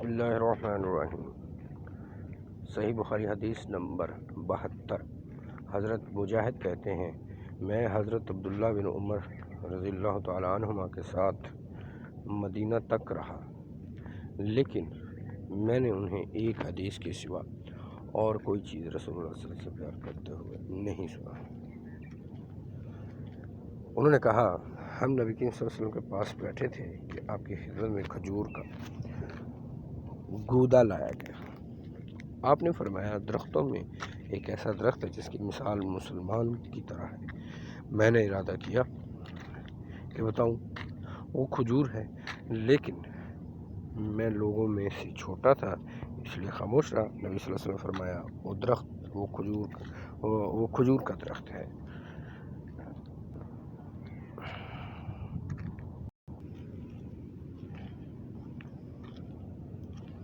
بسم اللہ الرحمن الرحیم۔ صحیح بخاری حدیث نمبر 72۔ حضرت مجاہد کہتے ہیں، میں حضرت عبداللہ بن عمر رضی اللہ تعالیٰ عنہما کے ساتھ مدینہ تک رہا، لیکن میں نے انہیں ایک حدیث کے سوا اور کوئی چیز رسول اللہ صلی اللہ علیہ وسلم سے بیان کرتے ہوئے نہیں سنا۔ انہوں نے کہا، ہم نبی کریم صلی اللہ علیہ وسلم کے پاس بیٹھے تھے کہ آپ کی خدمت میں کھجور کا گودا لایا گیا۔ آپ نے فرمایا، درختوں میں ایک ایسا درخت ہے جس کی مثال مسلمان کی طرح ہے۔ میں نے ارادہ کیا کہ بتاؤں، وہ کھجور ہے، لیکن میں لوگوں میں سے چھوٹا تھا، اس لیے خاموش رہا۔ نبی صلی اللہ علیہ وسلم نے فرمایا، وہ کھجور کا درخت ہے۔